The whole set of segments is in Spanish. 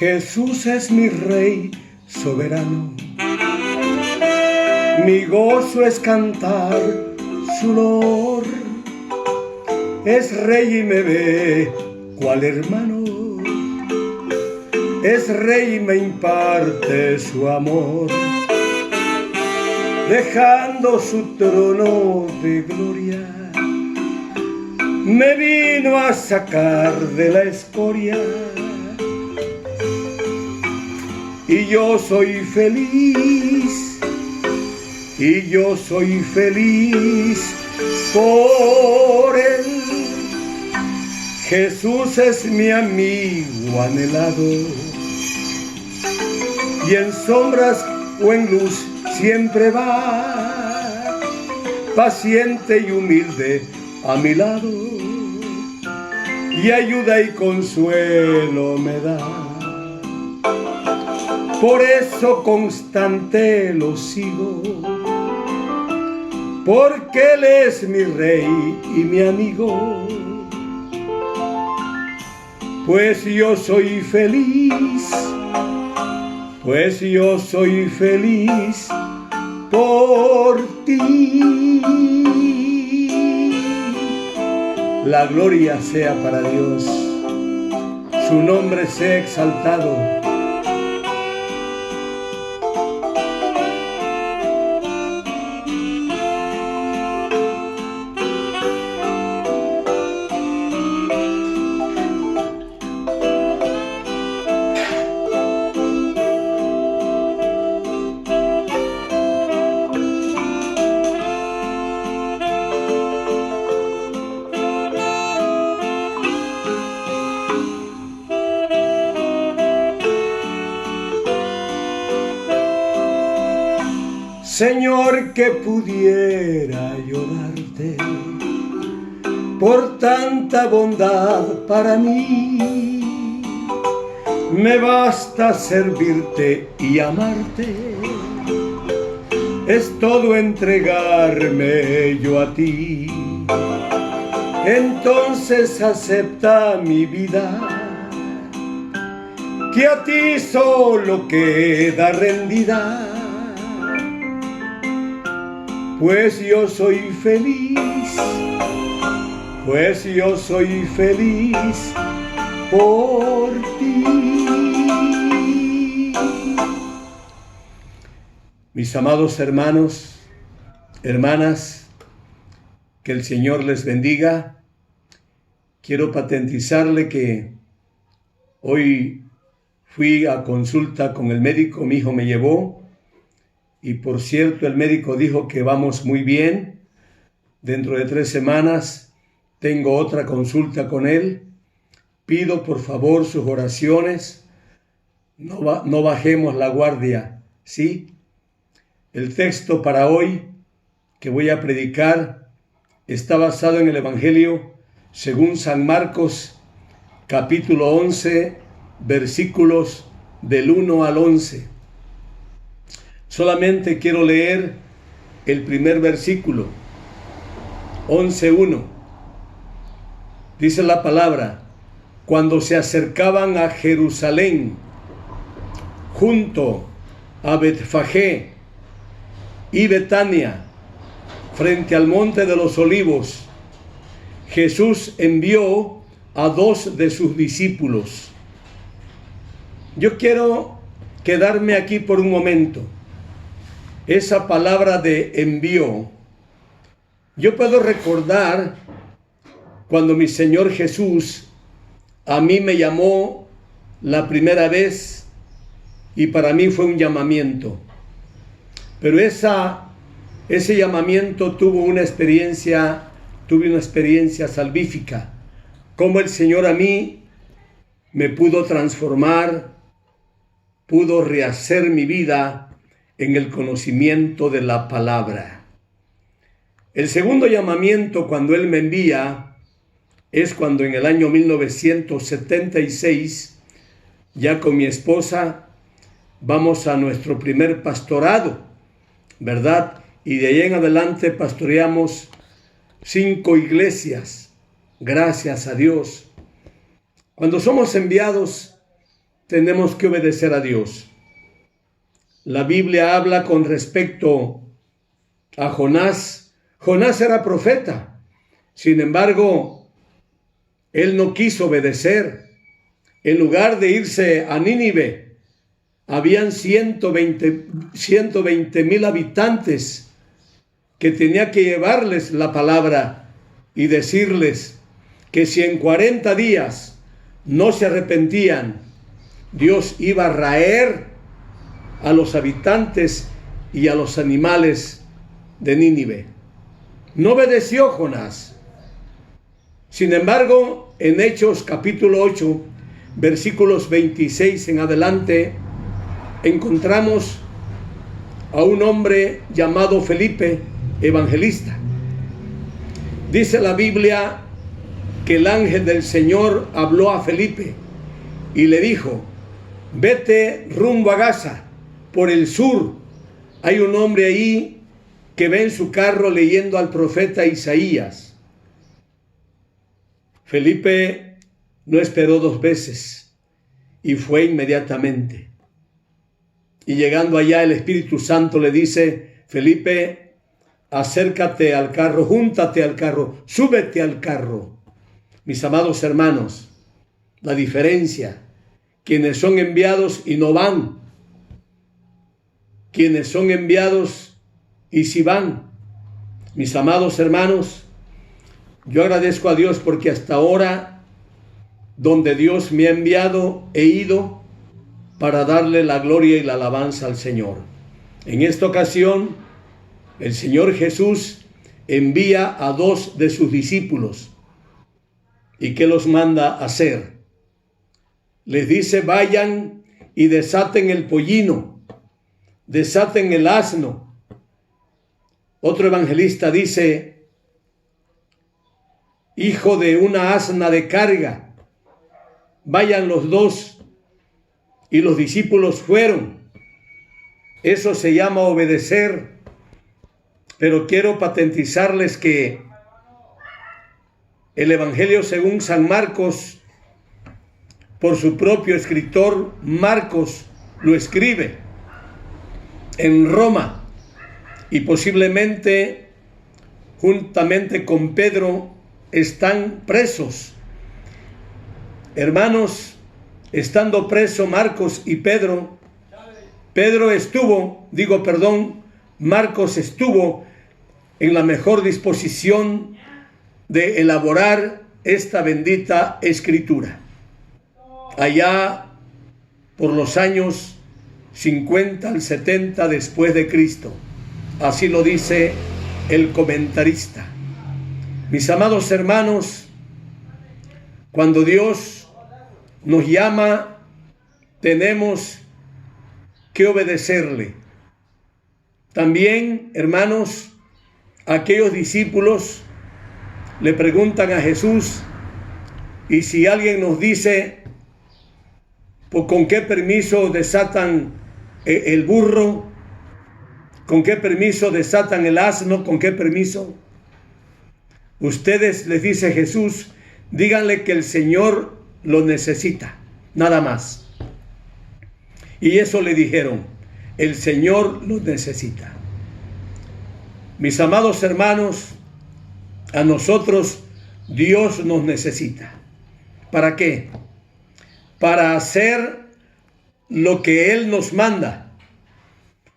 Jesús es mi Rey soberano, mi gozo es cantar su loor. Es Rey y me ve cual hermano, es Rey y me imparte su amor, dejando su trono de gloria, me vino a sacar de la escoria. Y yo soy feliz, y yo soy feliz por Él. Jesús es mi amigo anhelado, y en sombras o en luz siempre va, paciente y humilde a mi lado, y ayuda y consuelo me da. Por eso constante lo sigo, porque Él es mi Rey y mi amigo. Pues yo soy feliz, pues yo soy feliz por ti. La gloria sea para Dios, su nombre sea exaltado. Señor, que pudiera yo darte por tanta bondad para mí. Me basta servirte y amarte, es todo entregarme yo a ti. Entonces acepta mi vida, que a ti solo queda rendida. Pues yo soy feliz, pues yo soy feliz por ti. Mis amados hermanos, hermanas, que el Señor les bendiga. Quiero patentizarle que hoy fui a consulta con el médico, mi hijo me llevó. Y por cierto, el médico dijo que vamos muy bien. Dentro de 3 semanas tengo otra consulta con él. Pido por favor sus oraciones. No bajemos la guardia, ¿sí? El texto para hoy que voy a predicar está basado en el Evangelio según San Marcos, capítulo 11, versículos del 1 al 11. Solamente quiero leer el primer versículo, 11:1. Dice la palabra: cuando se acercaban a Jerusalén, junto a Betfagé y Betania, frente al monte de los olivos, Jesús envió a 2 de sus discípulos. Yo quiero quedarme aquí por un momento. Esa palabra de envío, yo puedo recordar cuando mi Señor Jesús a mí me llamó la primera vez, y para mí fue un llamamiento. Pero ese llamamiento tuve una experiencia salvífica, como el Señor a mí me pudo transformar, pudo rehacer mi vida en el conocimiento de la palabra. El segundo llamamiento, cuando Él me envía, es cuando en el año 1976, ya con mi esposa, vamos a nuestro primer pastorado, ¿verdad? Y de ahí en adelante pastoreamos 5 iglesias, gracias a Dios. Cuando somos enviados tenemos que obedecer a Dios. La Biblia habla con respecto a Jonás. Jonás era profeta. Sin embargo, él no quiso obedecer. En lugar de irse a Nínive, habían 120,000 habitantes que tenía que llevarles la palabra y decirles que si en 40 días no se arrepentían, Dios iba a raer a los habitantes y a los animales de Nínive. No obedeció Jonás. Sin embargo, en Hechos capítulo 8, versículos 26 en adelante, encontramos a un hombre llamado Felipe, evangelista. Dice la Biblia que el ángel del Señor habló a Felipe y le dijo: vete rumbo a Gaza, por el sur. Hay un hombre ahí que ve en su carro leyendo al profeta Isaías. Felipe no esperó 2 veces y fue inmediatamente. Y llegando allá, el Espíritu Santo le dice: Felipe, acércate al carro, júntate al carro, súbete al carro. Mis amados hermanos, la diferencia: quienes son enviados y no van, quienes son enviados y si van. Mis amados hermanos, yo agradezco a Dios porque hasta ahora, donde Dios me ha enviado, he ido para darle la gloria y la alabanza al Señor. En esta ocasión, el Señor Jesús envía a 2 de sus discípulos. ¿Y qué los manda a hacer? Les dice: vayan y desaten el pollino, desaten el asno. Otro evangelista dice: hijo de una asna de carga. Vayan los 2. Y los discípulos fueron. Eso se llama obedecer. Pero quiero patentizarles que el Evangelio según San Marcos, por su propio escritor Marcos, lo escribe en Roma, y posiblemente juntamente con Pedro están presos. Hermanos, estando preso Marcos y Marcos estuvo en la mejor disposición de elaborar esta bendita escritura. Allá por los años 50 al 70 después de Cristo. Así lo dice el comentarista. Mis amados hermanos, cuando Dios nos llama, tenemos que obedecerle. También, hermanos, aquellos discípulos le preguntan a Jesús: y si alguien nos dice, pues, ¿con qué permiso desatan el burro? ¿Con qué permiso desatan el asno? ¿Con qué permiso? Ustedes, les dice Jesús, díganle que el Señor lo necesita, nada más. Y eso le dijeron: el Señor lo necesita. Mis amados hermanos, a nosotros Dios nos necesita. ¿Para qué? Para hacer lo que Él nos manda.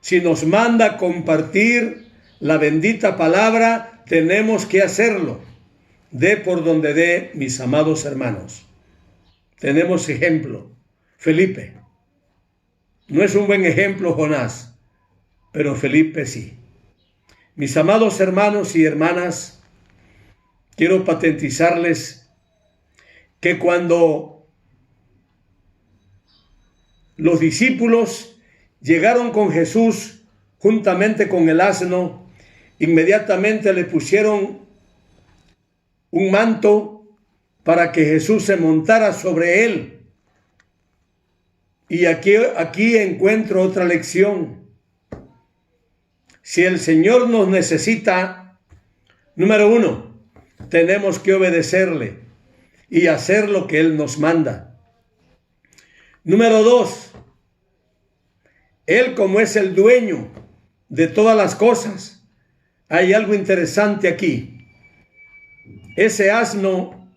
Si nos manda compartir la bendita palabra, tenemos que hacerlo. Dé por donde dé, mis amados hermanos. Tenemos ejemplo. Felipe. No es un buen ejemplo Jonás, pero Felipe sí. Mis amados hermanos y hermanas, quiero patentizarles que cuando los discípulos llegaron con Jesús juntamente con el asno, inmediatamente le pusieron un manto para que Jesús se montara sobre él. Y aquí encuentro otra lección. Si el Señor nos necesita, número 1, tenemos que obedecerle y hacer lo que Él nos manda. Número 2, Él como es el dueño de todas las cosas, hay algo interesante aquí. Ese asno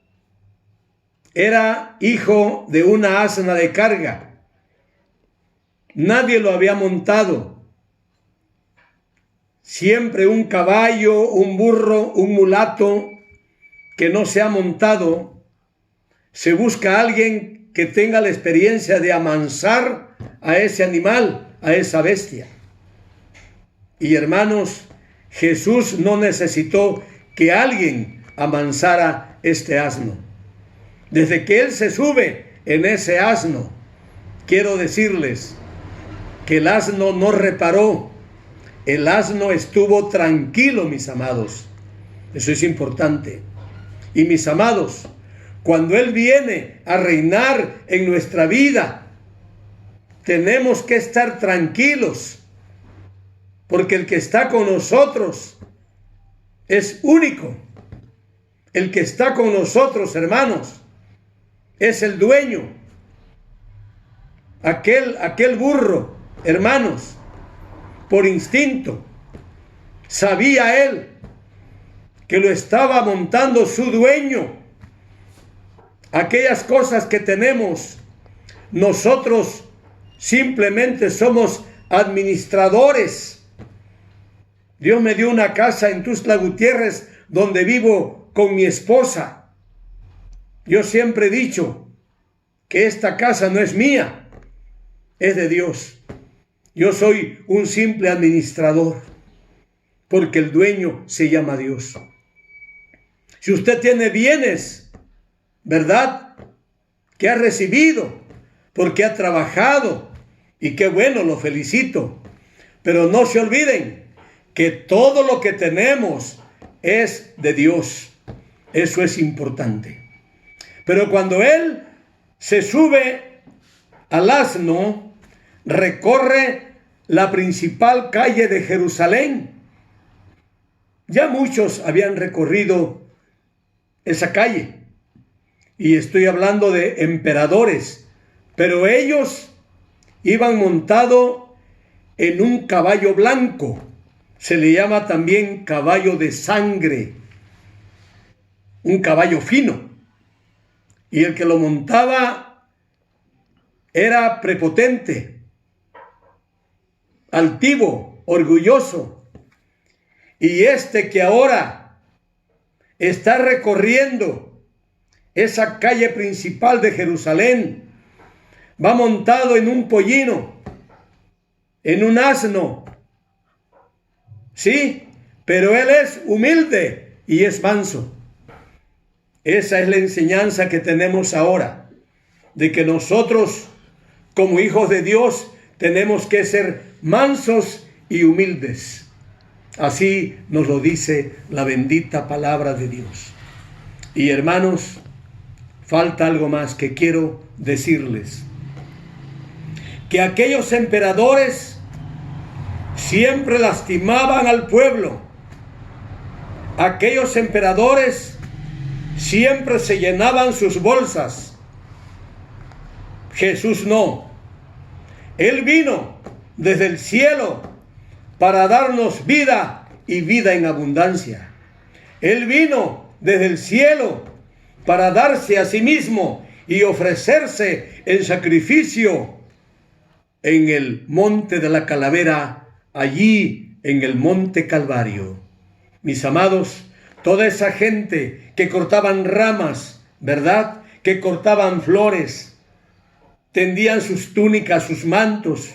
era hijo de una asna de carga. Nadie lo había montado. Siempre un caballo, un burro, un mulato que no se ha montado, se busca a alguien que tenga la experiencia de amansar a ese animal, a esa bestia. Y hermanos, Jesús no necesitó que alguien amansara este asno. Desde que Él se sube en ese asno, quiero decirles que el asno no reparó. El asno estuvo tranquilo, mis amados. Eso es importante. Y mis amados, cuando Él viene a reinar en nuestra vida, tenemos que estar tranquilos, porque el que está con nosotros es único. El que está con nosotros, hermanos, es el dueño. Aquel burro, hermanos, por instinto, sabía él que lo estaba montando su dueño. Aquellas cosas que tenemos, nosotros simplemente somos administradores. Dios me dio una casa en Tuxtla Gutiérrez donde vivo con mi esposa. Yo siempre he dicho que esta casa no es mía, es de Dios. Yo soy un simple administrador, porque el dueño se llama Dios. Si usted tiene bienes, ¿verdad?, que ha recibido, porque ha trabajado, y qué bueno, lo felicito. Pero no se olviden que todo lo que tenemos es de Dios. Eso es importante. Pero cuando Él se sube al asno, recorre la principal calle de Jerusalén. Ya muchos habían recorrido esa calle, y estoy hablando de emperadores, pero ellos iban montados en un caballo blanco. Se le llama también caballo de sangre, un caballo fino, y el que lo montaba era prepotente, altivo, orgulloso. Y este que ahora está recorriendo esa calle principal de Jerusalén, va montado en un pollino, en un asno. Sí, pero él es humilde y es manso. Esa es la enseñanza que tenemos ahora, de que nosotros, como hijos de Dios, tenemos que ser mansos y humildes. Así nos lo dice la bendita palabra de Dios. Y hermanos, falta algo más que quiero decirles. Que aquellos emperadores siempre lastimaban al pueblo. Aquellos emperadores siempre se llenaban sus bolsas. Jesús no. Él vino desde el cielo para darnos vida y vida en abundancia. Él vino desde el cielo para darse a sí mismo y ofrecerse en sacrificio en el monte de la calavera, allí en el monte Calvario. Mis amados, toda esa gente que cortaban ramas, ¿verdad?, que cortaban flores, tendían sus túnicas, sus mantos,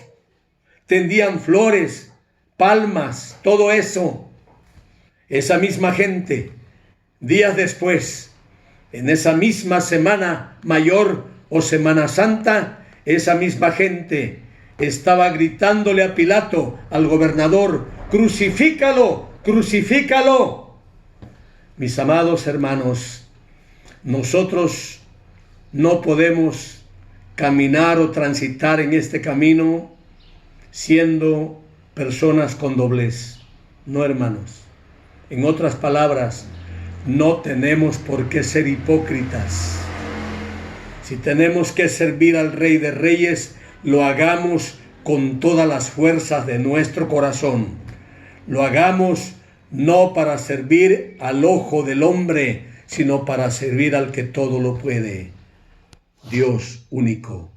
tendían flores, palmas, todo eso. Esa misma gente, días después, en esa misma Semana Mayor o Semana Santa, esa misma gente estaba gritándole a Pilato, al gobernador: crucifícalo, crucifícalo. Mis amados hermanos, nosotros no podemos caminar o transitar en este camino siendo personas con doblez. No, hermanos. En otras palabras, no tenemos por qué ser hipócritas. Si tenemos que servir al Rey de Reyes, lo hagamos con todas las fuerzas de nuestro corazón. Lo hagamos no para servir al ojo del hombre, sino para servir al que todo lo puede. Dios único,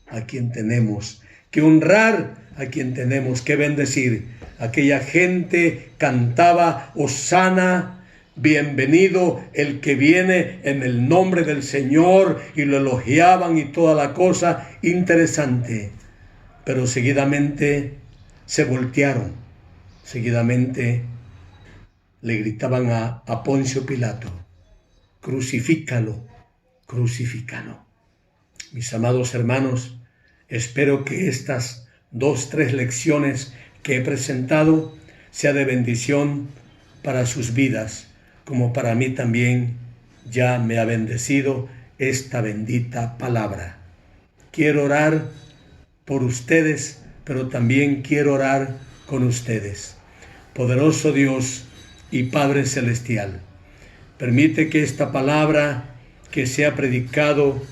a quien tenemos que honrar, a quien tenemos que bendecir. Aquella gente cantaba Hosana, bienvenido el que viene en el nombre del Señor, y lo elogiaban y toda la cosa interesante. Pero seguidamente se voltearon, seguidamente le gritaban a Poncio Pilato: crucifícalo, crucifícalo. Mis amados hermanos, espero que estas 2-3 lecciones que he presentado sea de bendición para sus vidas, como para mí también ya me ha bendecido esta bendita palabra. Quiero orar por ustedes, pero también quiero orar con ustedes. Poderoso Dios y Padre Celestial, permite que esta palabra que se ha predicado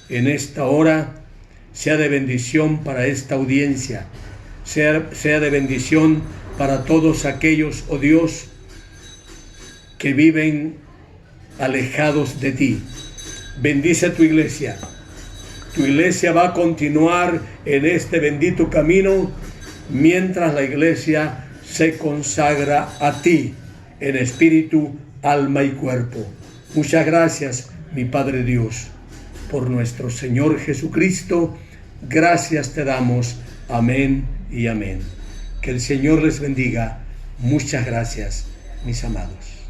en esta hora sea de bendición para esta audiencia, sea de bendición para todos aquellos, oh Dios, que viven alejados de ti. Bendice tu iglesia. Tu iglesia va a continuar en este bendito camino mientras la iglesia se consagra a ti en espíritu, alma y cuerpo. Muchas gracias, mi Padre Dios, por nuestro Señor Jesucristo. Gracias te damos. Amén y amén. Que el Señor les bendiga. Muchas gracias, mis amados.